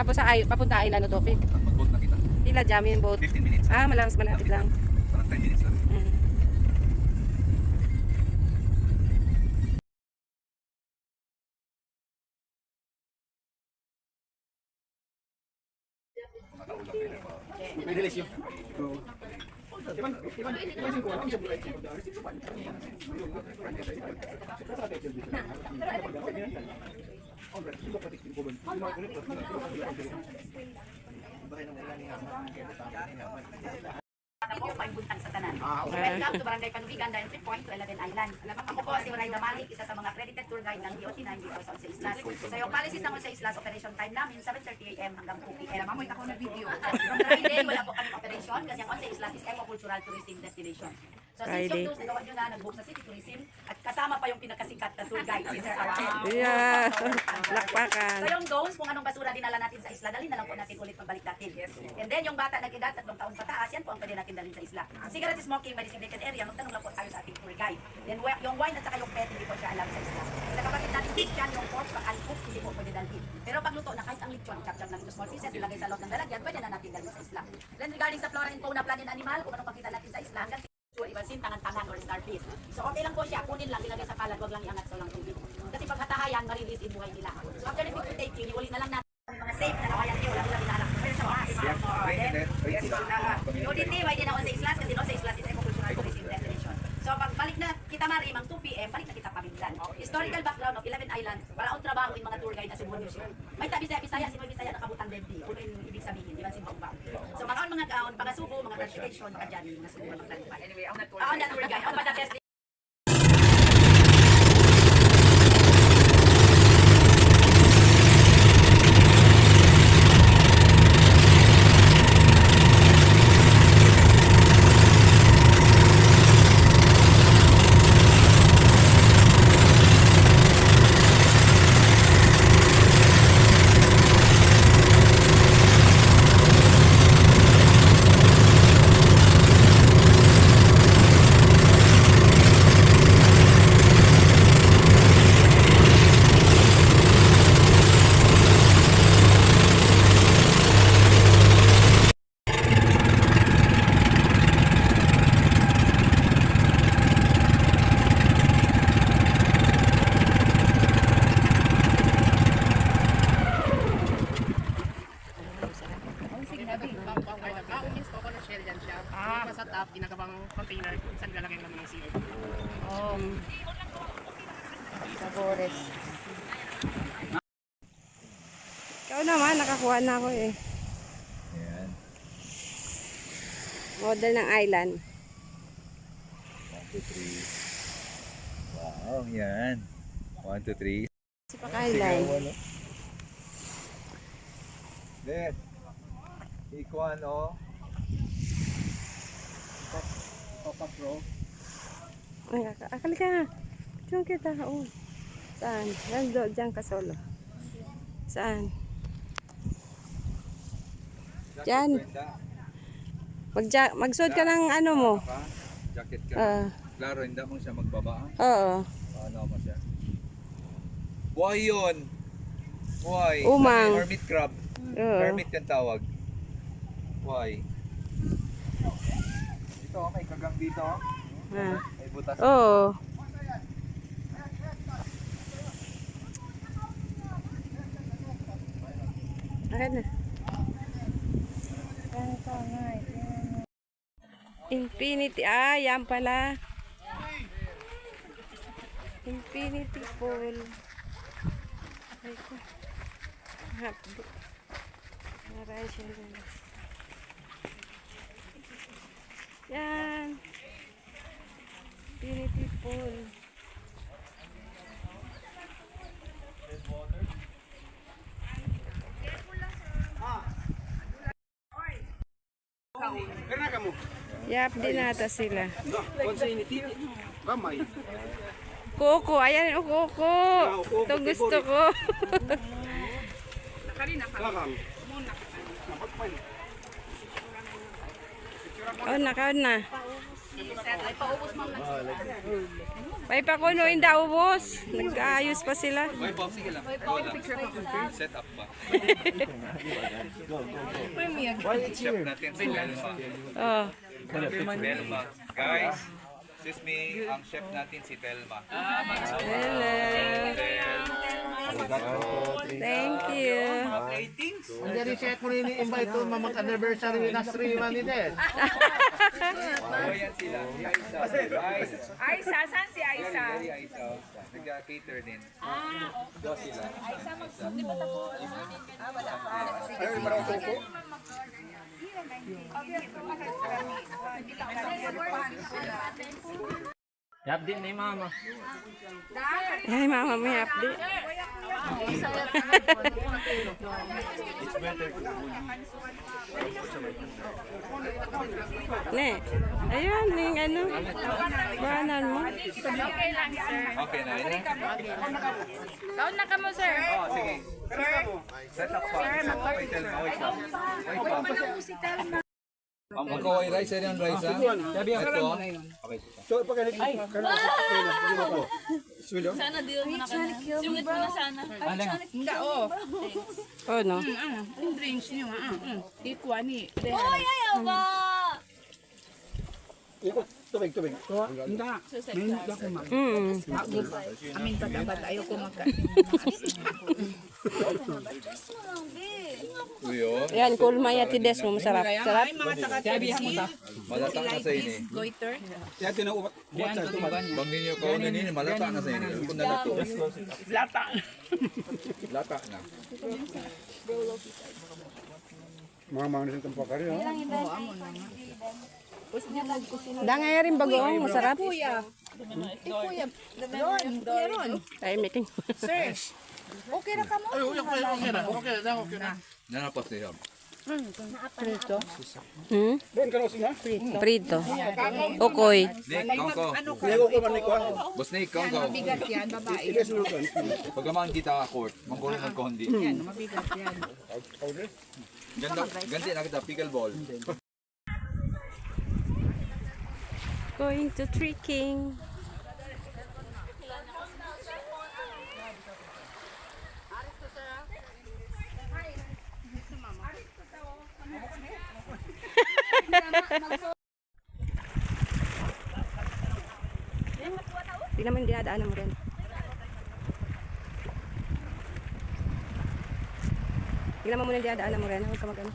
Tapos sa papunta Island o Topic. Mag-boat na kita. Ila jamin boat. 15 minutes. Malapit lang. Parang 10 minutes lang. May buntag sa tanan. Welcome to Barangay Panubigan, entry point to 11 Island. Ako po si Rayda Malik, isa sa mga accredited tour guide ng DOT9 dito sa Once Islas. So yung policies ng Once Islas, operation time namin 7:30 AM hanggang 2 PM. Mamoy ako ng video. From Friday, wala po kami operation kasi ang Once Islas is eco-cultural tourism destination. So since yung tours nagawa nyo na, nag-book sa City Tourism at kasama pa yung pinakasikat na tour guide, si Sir Archie. Yeah. Lakpakan. So yung don'ts, kung anong basura dinala natin sa isla, dalhin na lang po natin ulit pagbalik natin. And then yung bata nag-edad 3 taon pataas, yan po ang pwede natin dalhin sa isla. Ang cigarette smoking by designated area, magtanong lang po tayo sa ating tour guide. Then yung wine at saka yung pet, hindi po siya alam sa isla. Sa kapatid natin Christian, yung pork, pag uncooked, hindi po pwede dalhin. Pero pag luto na kahit ang lechon, capture lang ito small pieces, ilagay sa loob ng lalagyan, pwede na natin dalhin sa isla. Then regarding sa flora and fauna, plant and animal, kung anong pakita natin sa isla, hanggang ibasin, tangan-tangan or starfish. So okay lang po siya, kunin lang, ilagay sa palad, wag lang iangat sa lang tubig. Kasi pag hatahayan, ma-release in buhay nila. So after the picture taking, iuli na lang natin mga safe na nawayan kayo, wala lang inanak. Pero siya, nudity, why din na sa islas, kasi sa islas is eco-cultural tourism destination. So pagbalik na kita marimang 2 PM, balik na kita Pamillan. Historical background of 11 Island, para ang trabaho in mga tour guide na Cebu Museum. May tabi sa Bisaya, Sinoy Bisaya, nakabutang dead di. Kung ibig sabihin, di ba si Bamba. So mga gaon, mga subo, mga transportation, mga dyan, mga subo, mga talipan. Anyway, ako na tour guide. Ako pa na best. Sa top, ginagawang container, isang lalagay naman ng CO2. Sabores. Ikaw naman, nakakuha na ako eh. Ayan. Model ng island. 1, 2, 3. Wow, yan. 1, 2, 3. Sipak island. Then, ikuan o. Papa Pro. Ay, akali ka. Diyan kita. Oh. Saan? Diyan ka solo. Saan? Diyan. Magsuot ka ng ano mo. Jacket ka. Klaro, hindi mo siya magbaba. Oo. Ano mo siya? Buhay yun. Buhay. Umang. Hermit crab. Hermit yung tawag. Buhay. Dito, may kagang dito. May butas. Oo. Akin na. Infinity. Ah, yan pala. Infinity pool. Ay ko. Hapdo. Maray siya dun. Yan. Infinity pool. Yap, di nata sila. Koko, ayan o koko. Ito gusto ko. Kaon na, kaon na. Ay, paubos mo lang. May pakunuin daw, ubos. Nag-aayos pa sila. Uy, Bob, sige lang. Go lang. Set up ba? Chef natin si Telma. Oh. Telma. Guys, excuse me, ang chef natin si Telma. Hello. Thank you. Jadi siya ko rin i-invite to mag-anniversary na Sriman ni Des. Oh, yan sila. Si Aisa. Guys, Aisa, saan si Aisa? si Aisa. Nag-cater din. Ito sila. Yapdi ni mama. Ay, mama, may update. Ne, ayun, yung ano, bahanan mo. Okay lang, sir. Okay na yun. Kaon na ka mo, sir. Oh, sige. Set up pa. Wait, Telma. Wait lang. Wait lang. Ang kawai rice, yan yung rice, ha? Ito. Okay. So, Oh, no. Yung drinks niyo, ikuha ni. Amin patapat, ayaw ko Uyo. Yan, kulma ya tides mo, masarap. Sarap. mga taga-tabisi, Malata na sa ini. goiter. Bang ninyo ko ini, malata na sa ini. Kung nalato. Lata. Lata na. Dangay rin bagoong, masarap. Ay, meeting. Sir, okay na ka mo? Okay na. Nanapos niya. Hmm? Prito. Okoy. Nick, Kongko. Boss Nick, Kongko. Mabigat yan, babae. Pagkamaan kita court, manggulo ng kondi. Yan, mabigat yan. Ganda, ganti na kita, pickleball. Going to trekking. Tingnan mo yung dinadaanan mo rin. Tingnan mo muna yung dinadaanan mo rin. Huwag ka mag-ano.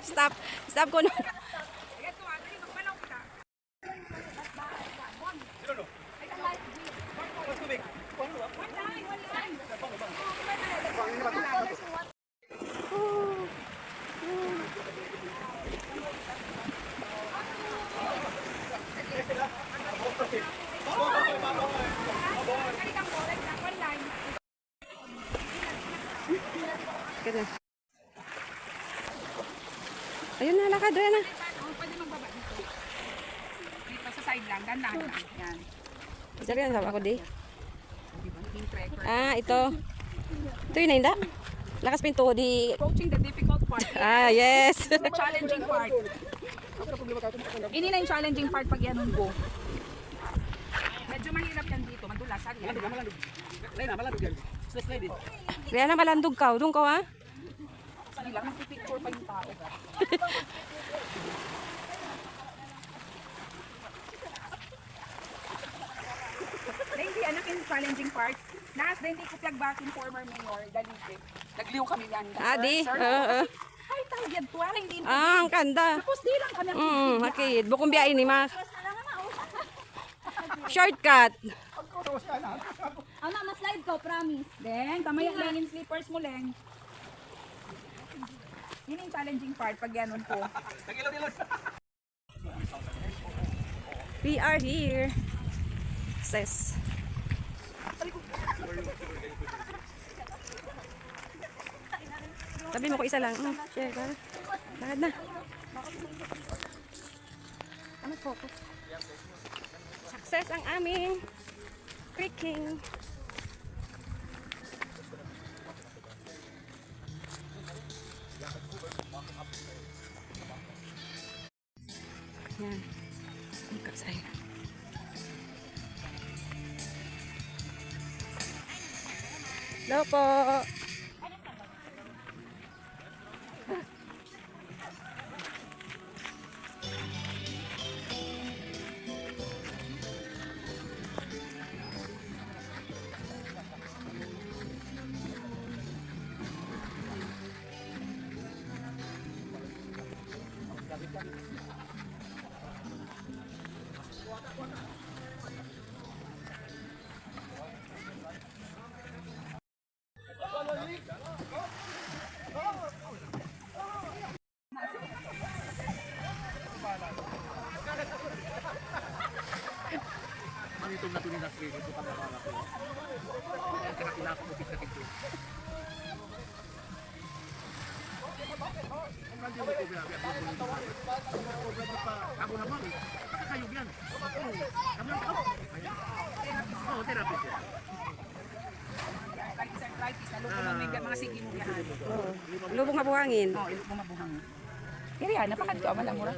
Stop! Stop ko na. Ganun. Ayun na, lakad rin na. Pwede magbaba dito. Dito sa side lang, ganda. Yan. Sorry, ang sabi ako di. Ah, ito. Ito yun na, hindi? Lakas pinto di. Approaching the difficult part. Ah, yes. The challenging part. Ini na yung challenging part pag yan go. Medyo mahirap yan dito, madulas. Kaya na malandog ka. Doon ka, ha? Sige lang, magpipicture pa yung tao. Hindi, anak yung challenging part. Nahas din, hindi ko plagbakin former mayor, Dalipe. Nagliw kami yan. Ah, di. Sir, ay, tawag yan, tuwala, hindi. Ah, ang kanda. Tapos di lang kami ang Okay. Bukong biyain ni Mas. Shortcut. Ama, mas live ko, promise. Then, kamay lang yung slippers mo, Leng. Yun yung challenging part pag ganun po. We are here. Sis. Sabi mo ko isa lang. Share ka. Lakad na. Ano focus? Success ang aming freaking. Hello po. Ano itong natuloy na screen? Ito pagkakala ko. Kaya kinakilala ko bigla ito. Ang radyo mo ito, grabe. Ako naman eh. Kakayog yan. Kami ang tao. Oo, therapy siya. Arthritis, lalo ko mga sige mo yan. Lubong nga buhangin. Oo, yung bumabuhang. Kaya yan, napakad ka, malamura.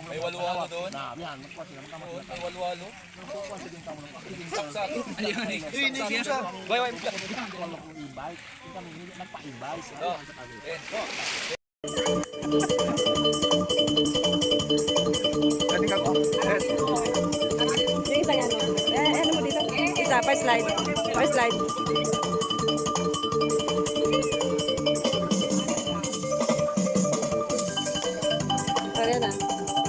May walo-walo doon. May walo-walo. Saksak. Ano yan? Boy. Yung isa yan. Ano mo dito? Isa, first slide. First slide. Sorry na.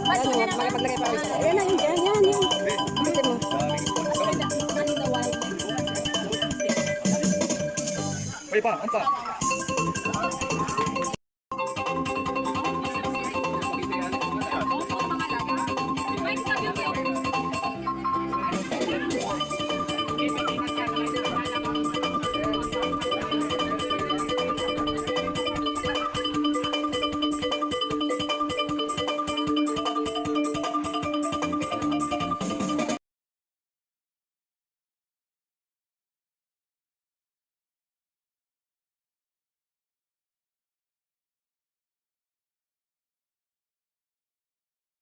Ano, maglagay pa ako isa. Ayan na, yan. Bitin mo. Ay pa, anta.